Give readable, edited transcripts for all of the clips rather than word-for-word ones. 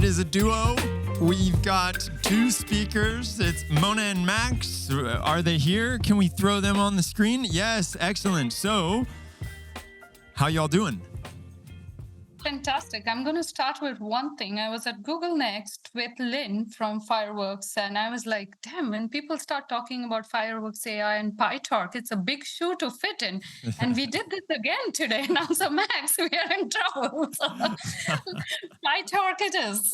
is a duo. We've got two speakers. It's Mona and Max. Are they here? Can we throw them on the screen? Yes, excellent. So, how y'all doing? Fantastic. I'm going to start with one thing. I was at Google Next with Lynn from Fireworks, and I was like, damn, when people start talking about Fireworks AI and PyTorch, it's a big shoe to fit in. And we did this again today. Now, so Max, we are in trouble. So PyTorch it is.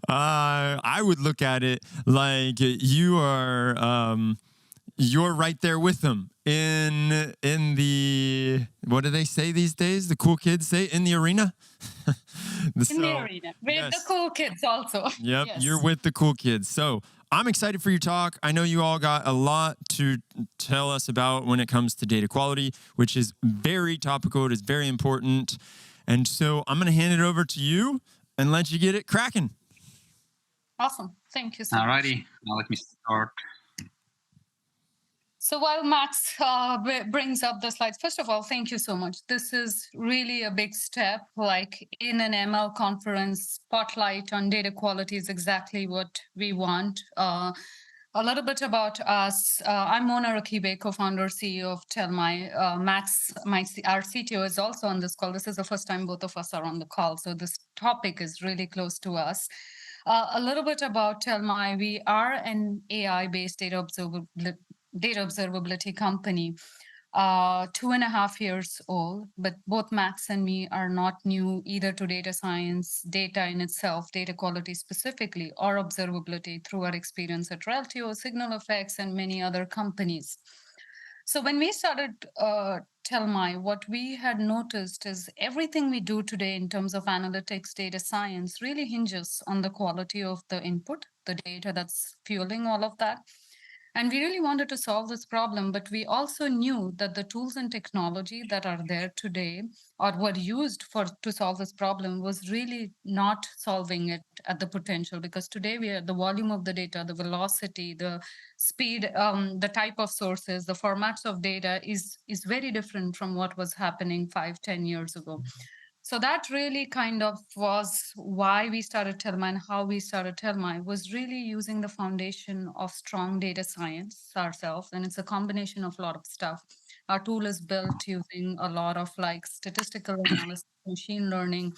I would look at it like you are you're right there with them in the, what do they say these days? The cool kids say in the arena. In the arena with the cool kids also. Yep, yes. You're with the cool kids. So I'm excited for your talk. I know you all got a lot to tell us about when it comes to data quality, which is very topical. It is very important. And so I'm going to hand it over to you and let you get it cracking. Awesome. Thank you so much. Alrighty, now let me start. So while Max brings up the slides, first of all, thank you so much. This is really a big step. Like in an ML conference, spotlight on data quality is exactly what we want. A little bit about us. I'm Mona Rakibe, co-founder, CEO of Tellmy. Max, our CTO, is also on this call. This is the first time both of us are on the call. So this topic is really close to us. A little bit about Tellmy. We are an AI-based data observability company, 2.5 years old, but both Max and me are not new either to data science, data in itself, data quality specifically, or observability through our experience at Reltio, Signal Effects, and many other companies. So when we started Tellmy, what we had noticed is everything we do today in terms of analytics, data science really hinges on the quality of the input, the data that's fueling all of that. And we really wanted to solve this problem, but we also knew that the tools and technology that are there today or were used to solve this problem was really not solving it at the potential, because today the volume of the data, the velocity, the speed, the type of sources, the formats of data is very different from what was happening 5-10 years ago. So that really kind of was why we started Tellmy, and how we started Tellmy was really using the foundation of strong data science ourselves. And it's a combination of a lot of stuff. Our tool is built using a lot of like statistical analysis, machine learning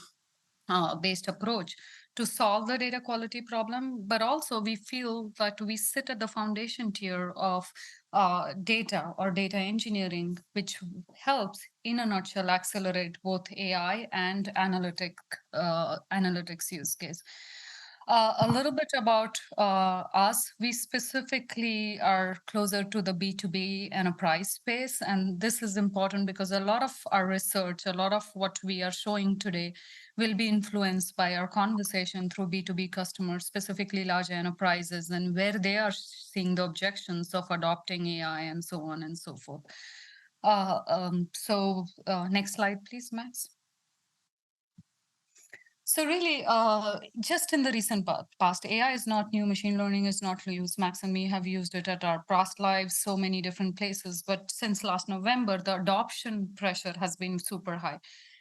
based approach to solve the data quality problem. But also we feel that we sit at the foundation tier of data or data engineering, which helps in a nutshell accelerate both AI and analytics use case. A little bit about us. We specifically are closer to the B2B enterprise space. And this is important because a lot of our research, a lot of what we are showing today will be influenced by our conversation through B2B customers, specifically large enterprises, and where they are seeing the objections of adopting AI and so on and so forth. Next slide, please, Max. So really, just in the recent past, AI is not new, machine learning is not new. Max and me have used it at our past lives, so many different places. But since last November, the adoption pressure has been super high.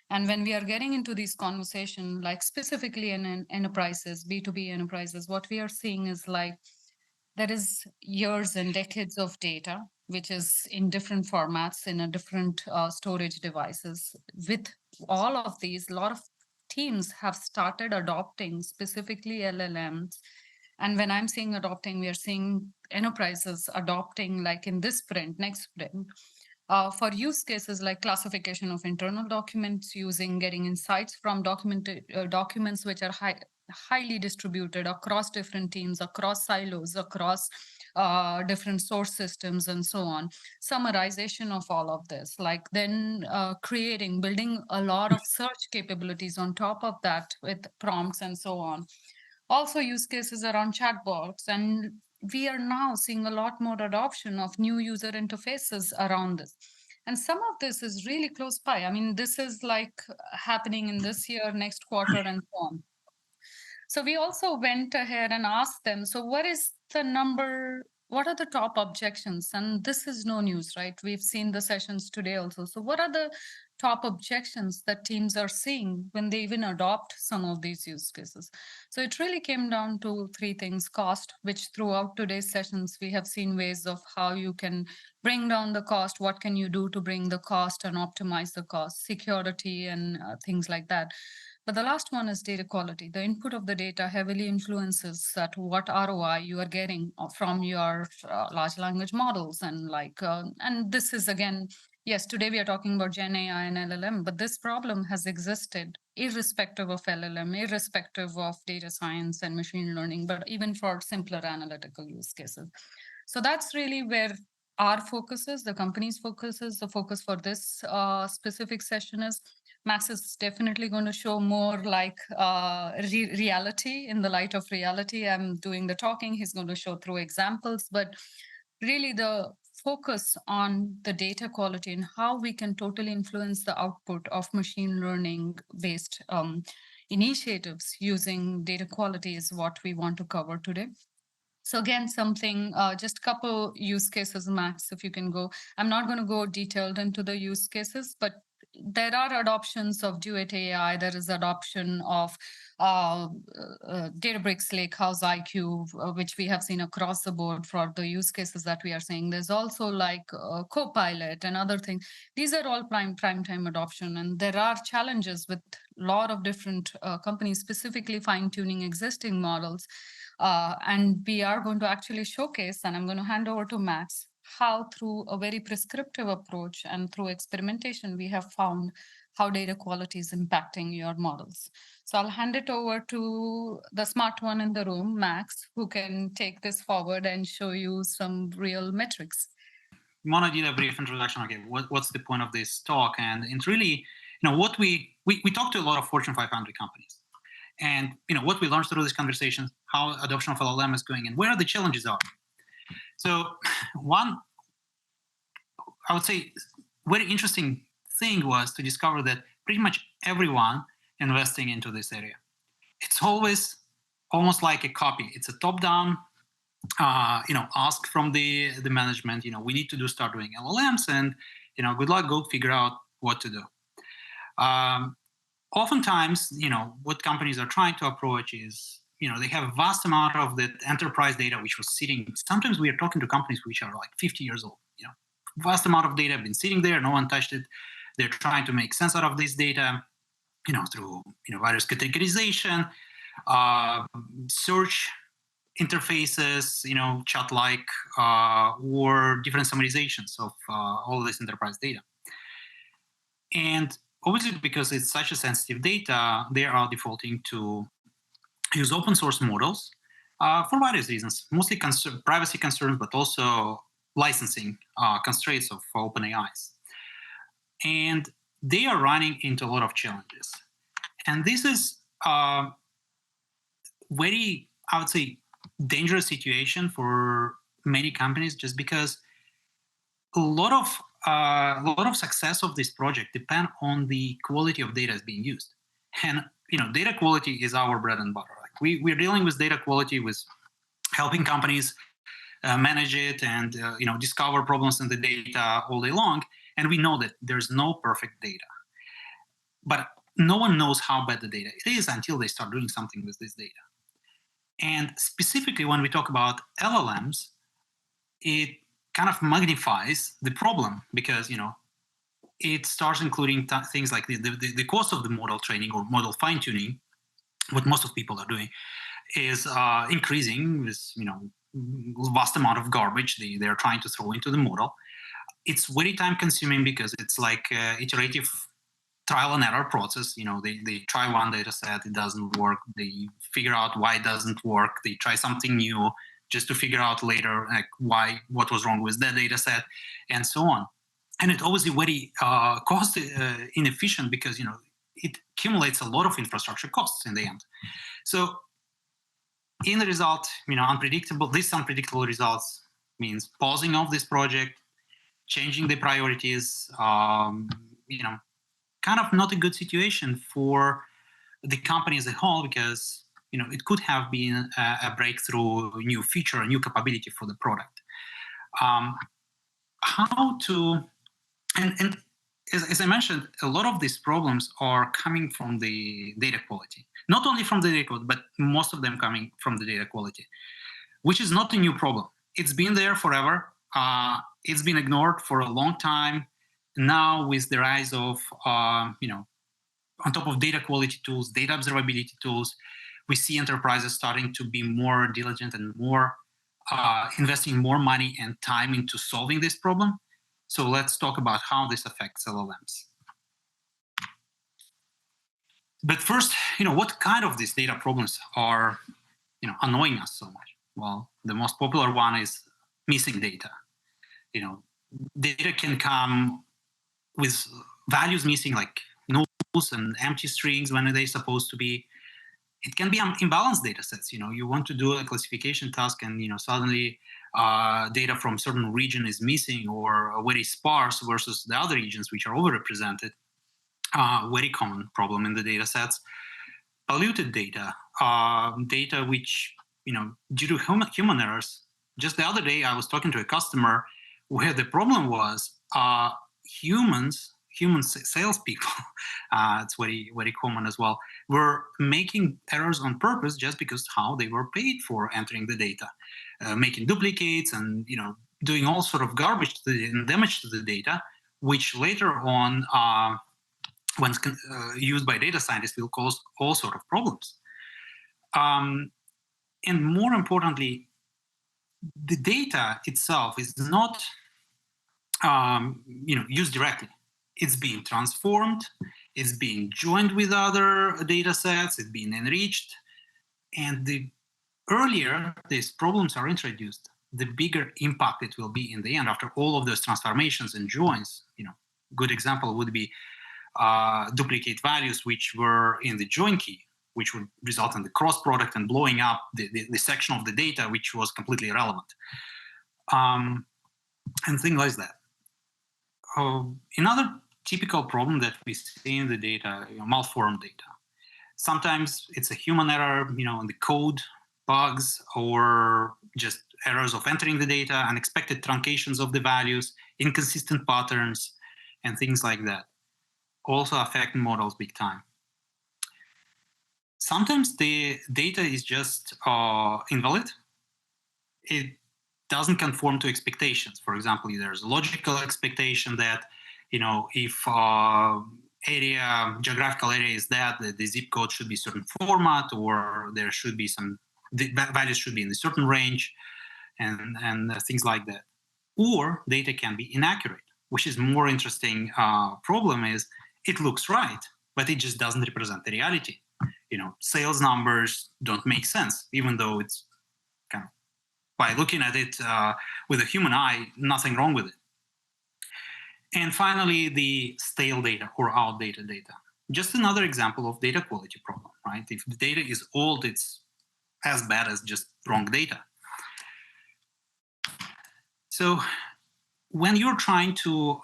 And when we are getting into these conversations, like specifically in enterprises, B2B enterprises, what we are seeing is like there is years and decades of data, which is in different formats, in a different storage devices. With all of these, a lot of teams have started adopting specifically LLMs. And when I'm saying adopting, we are seeing enterprises adopting like in this sprint, next sprint, for use cases like classification of internal documents, getting insights from documents which are highly distributed across different teams, across silos, across different source systems, and so on. Summarization of all of this, like then building a lot of search capabilities on top of that with prompts and so on. Also use cases around chatbots, and we are now seeing a lot more adoption of new user interfaces around this. And some of this is really close by. I mean, this is like happening in this year, next quarter, and so on. So we also went ahead and asked them, so what are the top objections? And this is no news, right? We've seen the sessions today also. So what are the top objections that teams are seeing when they even adopt some of these use cases. So it really came down to three things: cost, which throughout today's sessions, we have seen ways of how you can bring down the cost, what can you do to bring the cost and optimize the cost, security, and things like that. But the last one is data quality. The input of the data heavily influences that what ROI you are getting from your large language models. And this is again, yes, today we are talking about Gen AI and LLM, but this problem has existed irrespective of LLM, irrespective of data science and machine learning, but even for simpler analytical use cases. So that's really where our focus is, the company's focus is. The focus for this specific session is Max is definitely going to show more like reality, in the light of reality. I'm doing the talking. He's going to show through examples, but really the focus on the data quality and how we can totally influence the output of machine learning based initiatives using data quality is what we want to cover today. So again, just a couple use cases, Max, if you can go. I'm not going to go detailed into the use cases, but there are adoptions of Duet AI. There is adoption of Databricks Lakehouse IQ, which we have seen across the board for the use cases that we are seeing. There's also like Copilot and other things. These are all prime time adoption. And there are challenges with a lot of different companies, specifically fine-tuning existing models. And we are going to actually showcase, and I'm going to hand over to Max, how through a very prescriptive approach and through experimentation, we have found how data quality is impacting your models. So I'll hand it over to the smart one in the room, Max, who can take this forward and show you some real metrics. Mona did a brief introduction. Okay, what's the point of this talk? And it's really, what we talked to a lot of Fortune 500 companies. And what we learned through these conversations, how adoption of LLM is going, and where the challenges are. So one, I would say, very interesting thing was to discover that pretty much everyone investing into this area, it's always almost like a copy. It's a top-down, ask from the management. We need to start doing LLMs, and good luck, go figure out what to do. Oftentimes, what companies are trying to approach is, they have a vast amount of the enterprise data which was sitting. Sometimes we are talking to companies which are like 50 years old. Vast amount of data have been sitting there. No one touched it. They're trying to make sense out of this data, through various categorization, search interfaces, chat-like, or different summarizations of all this enterprise data. And obviously, because it's such a sensitive data, they are defaulting to use open source models for various reasons, mostly privacy concerns, but also licensing constraints of open AIs. And they are running into a lot of challenges. And this is very, I would say, dangerous situation for many companies, just because a lot of success of this project depend on the quality of data is being used. And data quality is our bread and butter. Like we're dealing with data quality, with helping companies manage it and discover problems in the data all day long. And we know that there's no perfect data, but no one knows how bad the data is until they start doing something with this data. And specifically, when we talk about LLMs, it kind of magnifies the problem, because it starts including things like the cost of the model training or model fine-tuning. What most of people are doing is increasing this vast amount of garbage they're trying to throw into the model. It's very time consuming because it's like iterative trial and error process. They try one data set, it doesn't work. They figure out why it doesn't work. They try something new just to figure out later what was wrong with that data set, and so on. And it obviously very cost inefficient, because it accumulates a lot of infrastructure costs in the end. So in the result, these unpredictable results means pausing of this project, changing the priorities, kind of not a good situation for the company as a whole, because it could have been a breakthrough, new feature, a new capability for the product. And as I mentioned, a lot of these problems are coming from the data quality. Not only from the data quality, but most of them coming from the data quality, which is not a new problem. It's been there forever. It's been ignored for a long time. Now, with the rise of, on top of data quality tools, data observability tools, we see enterprises starting to be more diligent and more investing more money and time into solving this problem. So let's talk about how this affects LLMs. But first, what kind of these data problems are, annoying us so much? Well, the most popular one is missing data. Data can come with values missing, like nulls and empty strings when they're supposed to be. It can be imbalanced data sets. You want to do a classification task and, suddenly data from certain region is missing or very sparse versus the other regions which are overrepresented. Very common problem in the data sets. Polluted data, data which, due to human errors. Just the other day, I was talking to a customer where the problem was human salespeople, it's very, very common as well, were making errors on purpose just because how they were paid for entering the data, making duplicates and doing all sort of garbage and damage to the data, which later on, when used by data scientists, will cause all sort of problems. And more importantly, the data itself is not used directly. It's being transformed, it's being joined with other data sets, it's being enriched. And the earlier these problems are introduced, the bigger impact it will be in the end after all of those transformations and joins. Good example would be duplicate values which were in the join key, which would result in the cross product and blowing up the section of the data which was completely irrelevant. And things like that. Another typical problem that we see in the data, malformed data. Sometimes it's a human error, in the code, bugs, or just errors of entering the data, unexpected truncations of the values, inconsistent patterns, and things like that. Also affect models big time. Sometimes the data is just invalid. It doesn't conform to expectations. For example, there's a logical expectation that, if geographical area is that, the zip code should be certain format, or there should be the values should be in a certain range, and things like that. Or data can be inaccurate, which is more interesting problem is it looks right, but it just doesn't represent the reality. Sales numbers don't make sense, even though it's kind of, by looking at it with a human eye, nothing wrong with it. And finally, the stale data or outdated data. Just another example of data quality problem, right? If the data is old, it's as bad as just wrong data. So when you're trying to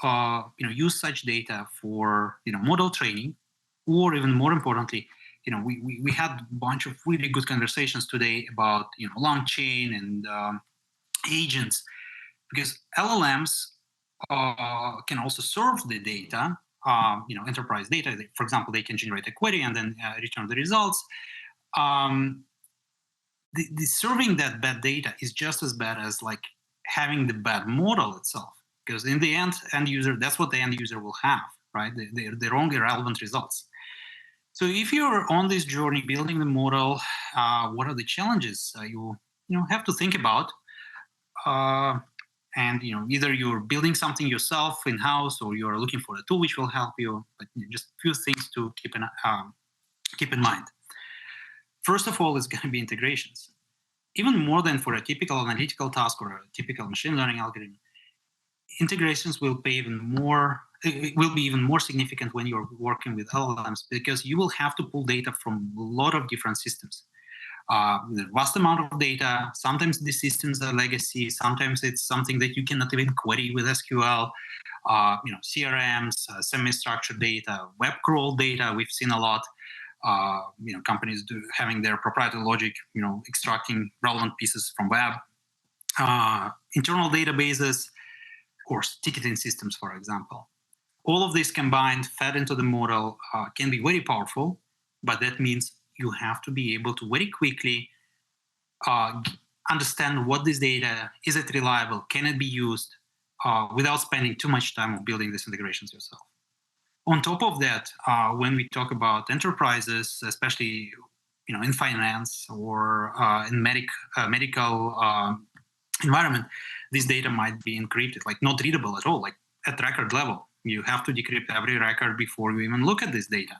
use such data for model training, or even more importantly, we had a bunch of really good conversations today about long chain and agents, because LLMs can also serve the data, enterprise data. For example, they can generate a query and then return the results. The serving that bad data is just as bad as like having the bad model itself, because in the end user, that's what the end user will have, right? The wrong irrelevant results. So if you're on this journey building the model, what are the challenges you have to think about? And either you're building something yourself in-house, or you're looking for a tool which will help you. But just a few things to keep in mind. First of all, is going to be integrations. Even more than for a typical analytical task or a typical machine learning algorithm, integrations will be even more significant when you're working with LLMs, because you will have to pull data from a lot of different systems. The vast amount of data. Sometimes the systems are legacy. Sometimes it's something that you cannot even query with SQL. CRMs, semi-structured data, web crawl data. We've seen a lot. Companies having their proprietary logic, extracting relevant pieces from web. Internal databases, of course, ticketing systems, for example. all of this combined, fed into the model, can be very powerful, but that means you have to be able to very quickly understand what this data, is it reliable, can it be used, without spending too much time on building these integrations yourself. On top of that, when we talk about enterprises, especially in finance or in medical environment, this data might be encrypted, like not readable at all, like at record level. You have to decrypt every record before you even look at this data.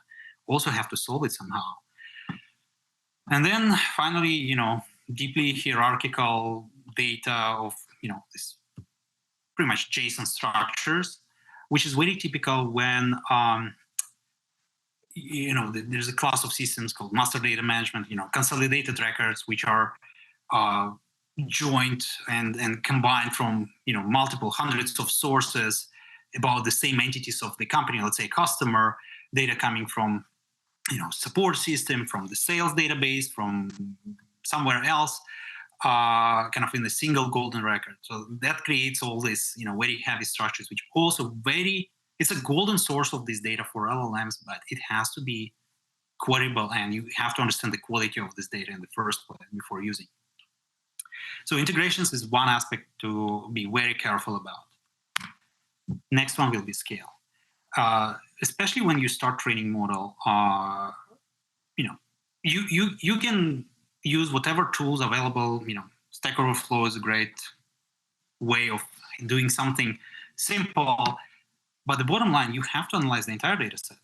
Also have to solve it somehow. And then finally, deeply hierarchical data of, this pretty much JSON structures, which is very typical when, there's a class of systems called master data management, consolidated records, which are joined and combined from, multiple hundreds of sources about the same entities of the company, let's say customer, data coming from, support system, from the sales database, from somewhere else, kind of in the single golden record. So that creates all this, very heavy structures, which also it's a golden source of this data for LLMs, but it has to be queryable, and you have to understand the quality of this data in the first place before using it. So integrations is one aspect to be very careful about. Next one will be scale. Especially when you start training model, you can use whatever tools available. Stack Overflow is a great way of doing something simple, but the bottom line, you have to analyze the entire data set.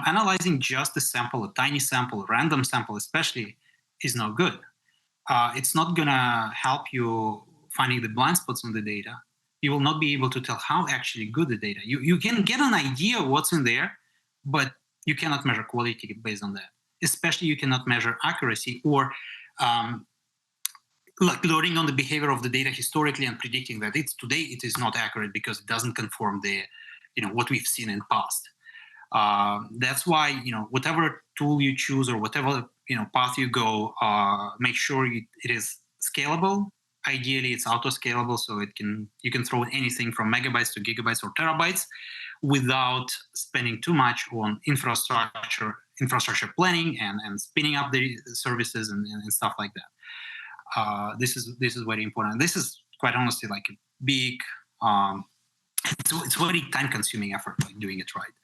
Analyzing just a sample, a tiny sample, a random sample especially, is not good. It's not gonna help you finding the blind spots on the data. You will not be able to tell how actually good the data. You can get an idea of what's in there, but you cannot measure quality based on that. Especially you cannot measure accuracy or like learning on the behavior of the data historically and predicting that today it is not accurate because it doesn't conform the, what we've seen in the past. That's why, whatever tool you choose or whatever, path you go, make sure it is scalable. Ideally, it's auto-scalable, so you can throw anything from megabytes to gigabytes or terabytes without spending too much on infrastructure planning and spinning up the services and stuff like that. This is very important. This is quite honestly like a big, it's very time-consuming effort, like doing it right.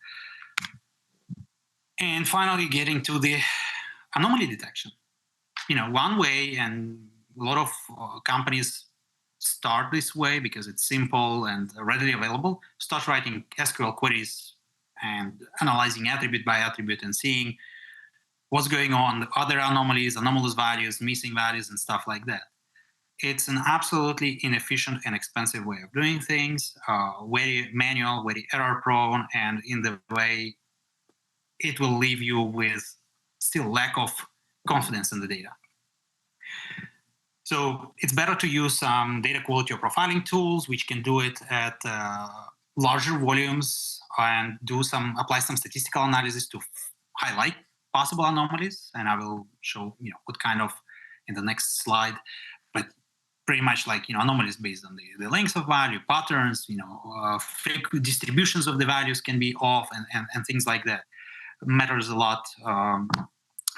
And finally, getting to the anomaly detection. One way, and a lot of companies start this way because it's simple and readily available, start writing SQL queries and analyzing attribute by attribute and seeing what's going on, other anomalies, anomalous values, missing values, and stuff like that. It's an absolutely inefficient and expensive way of doing things, very manual, very error-prone, and in the way it will leave you with still lack of confidence in the data. So it's better to use some data quality or profiling tools, which can do it at larger volumes and apply some statistical analysis to highlight possible anomalies. And I will show what kind of in the next slide. But pretty much like anomalies based on the length of value, patterns, fake distributions of the values can be off, and things like that. It matters a lot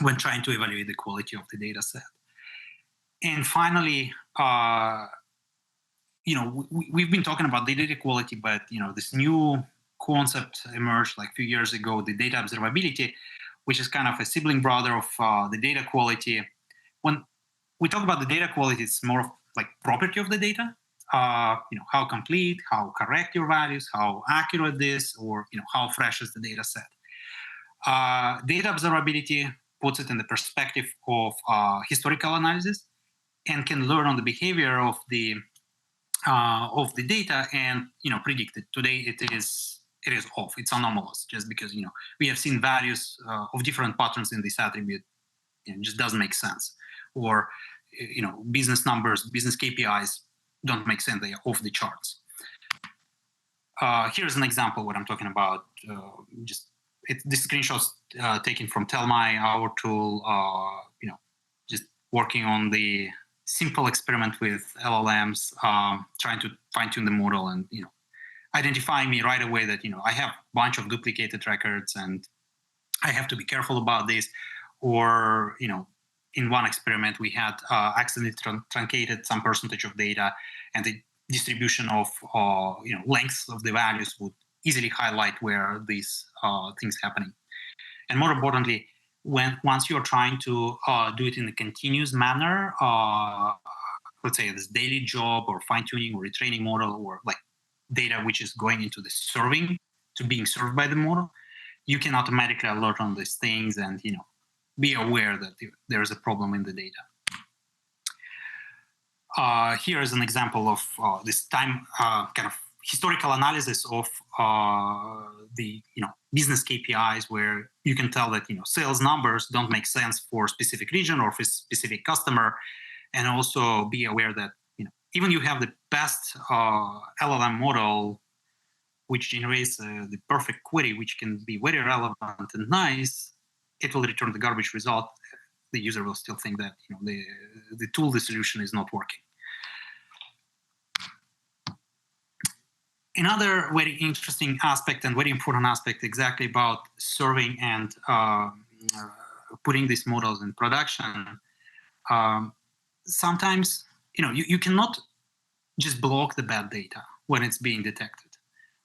when trying to evaluate the quality of the data set. And finally, we've been talking about the data quality, but this new concept emerged like a few years ago, the data observability, which is kind of a sibling brother of the data quality. When we talk about the data quality, it's more of like property of the data. How complete, how correct your values, how accurate this, or how fresh is the data set. Data observability puts it in the perspective of historical analysis and can learn on the behavior of the data and predict it. Today it is off. It's anomalous just because we have seen values of different patterns in this attribute. It just doesn't make sense. Or business numbers, business KPIs don't make sense. They are off the charts. Here's an example of what I'm talking about. This screenshot's taken from Tellmy, our tool. Just working on the simple experiment with LLMs, trying to fine-tune the model and identifying me right away that, I have a bunch of duplicated records and I have to be careful about this. Or, in one experiment, we had accidentally truncated some percentage of data, and the distribution of, lengths of the values would easily highlight where these things happening. And more importantly, once you're trying to do it in a continuous manner, let's say this daily job or fine-tuning or retraining model, or like data which is going into the serving to being served by the model, you can automatically alert on these things and be aware that there is a problem in the data. Here is an example of this time kind of historical analysis of the business KPIs, where you can tell that sales numbers don't make sense for a specific region or for a specific customer, and also be aware that even you have the best LLM model which generates the perfect query, which can be very relevant and nice, it will return the garbage result. The user will still think that the tool, the solution is not working. Another very interesting aspect and very important aspect exactly about serving and putting these models in production. Sometimes you cannot just block the bad data when it's being detected,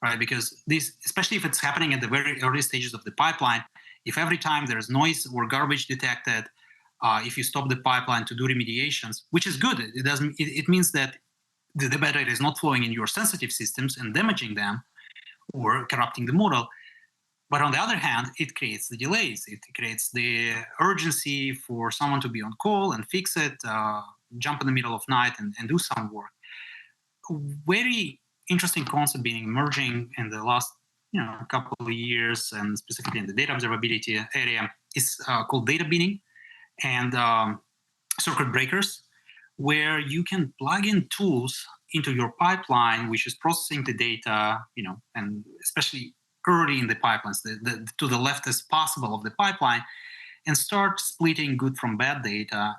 right? Because this, especially if it's happening at the very early stages of the pipeline, if every time there's noise or garbage detected, if you stop the pipeline to do remediations, which is good, it means that the bad data is not flowing in your sensitive systems and damaging them or corrupting the model. But on the other hand, it creates the delays. It creates the urgency for someone to be on call and fix it, jump in the middle of night and do some work. Very interesting concept being emerging in the last couple of years, and specifically in the data observability area, is called data binning and circuit breakers, where you can plug in tools into your pipeline, which is processing the data, and especially early in the pipelines, to the left as possible of the pipeline, and start splitting good from bad data.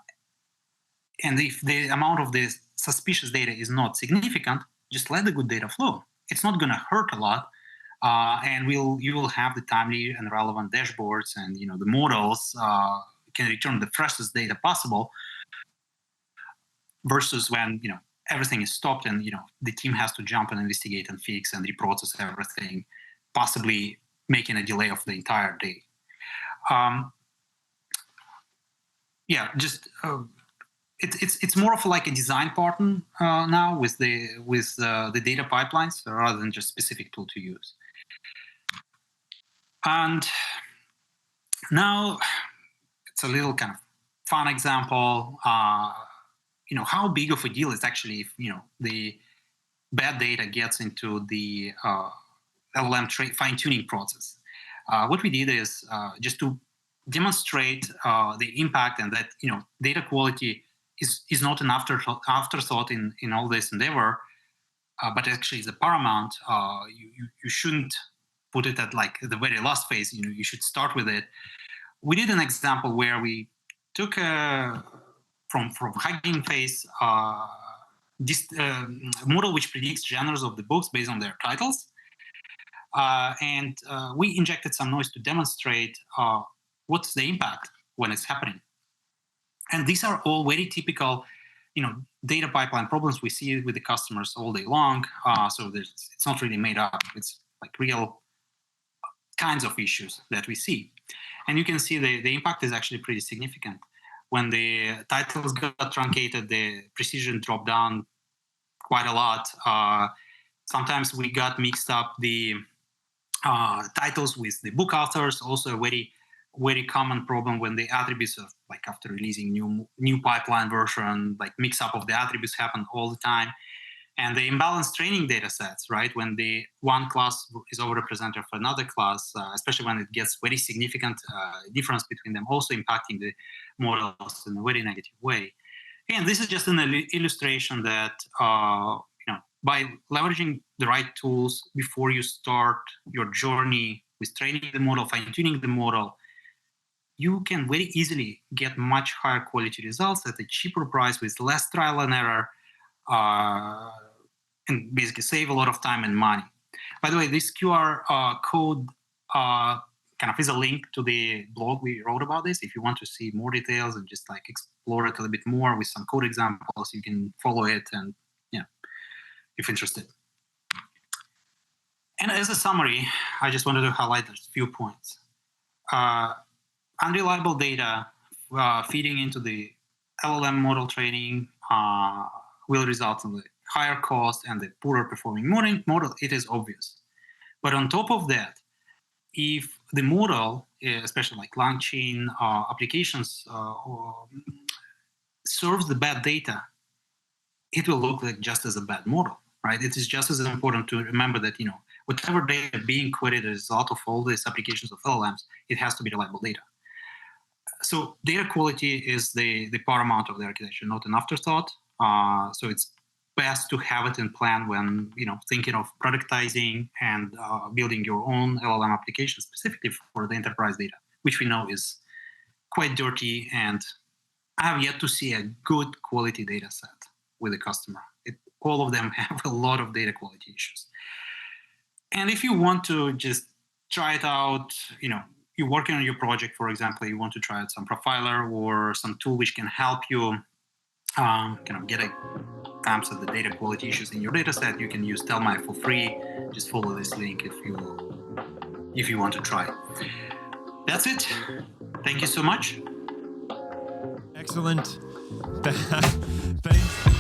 And if the amount of the suspicious data is not significant, just let the good data flow. It's not going to hurt a lot, and you will have the timely and relevant dashboards, and the models can return the freshest data possible. Versus when everything is stopped and the team has to jump and investigate and fix and reprocess everything, possibly making a delay of the entire day. It's more of like a design partner now with the data pipelines rather than just specific tool to use. And now it's a little kind of fun example. How big of a deal is actually if the bad data gets into the LLM fine-tuning process. What we did is just to demonstrate the impact, and that data quality is not an afterthought in all this endeavor, but actually is a paramount. You shouldn't put it at like the very last phase. You should start with it. We did an example where we took from Hugging Face this model which predicts genres of the books based on their titles, and we injected some noise to demonstrate what's the impact when it's happening. And these are all very typical data pipeline problems we see with the customers all day long. So it's not really made up. It's like real kinds of issues that we see. And you can see the impact is actually pretty significant. When the titles got truncated, the precision dropped down quite a lot. Sometimes we got mixed up the titles with the book authors. Also a very, very common problem when the attributes of, like, after releasing new pipeline version, like mix up of the attributes happen all the time. And the imbalanced training data sets, right? When the one class is overrepresented of another class, especially when it gets very significant difference between them, also impacting the models in a very negative way. And this is just an illustration that by leveraging the right tools before you start your journey with training the model, fine-tuning the model, you can very easily get much higher quality results at a cheaper price with less trial and error, and basically save a lot of time and money. By the way, this QR code kind of is a link to the blog we wrote about this. If you want to see more details and just like explore it a little bit more with some code examples, you can follow it and if interested. And as a summary, I just wanted to highlight a few points. Unreliable data feeding into the LLM model training will result in the higher cost and the poorer performing model. It is obvious. But on top of that, if the model, especially like long chain applications, serves the bad data, it will look like just as a bad model, right? It is just as important to remember that, whatever data being queried as a result of all these applications of LLMs, it has to be reliable data. So data quality is the paramount of the architecture, not an afterthought. So it's best to have it in plan when thinking of productizing and building your own LLM application specifically for the enterprise data, which we know is quite dirty, and I have yet to see a good quality data set with a customer. All of them have a lot of data quality issues. And if you want to just try it out, you're working on your project, for example, you want to try out some profiler or some tool which can help you get a glimpse at the data quality issues in your data set, you can use Telmai for free. Just follow this link if you want to try. That's it. Thank you so much. Excellent. Thanks.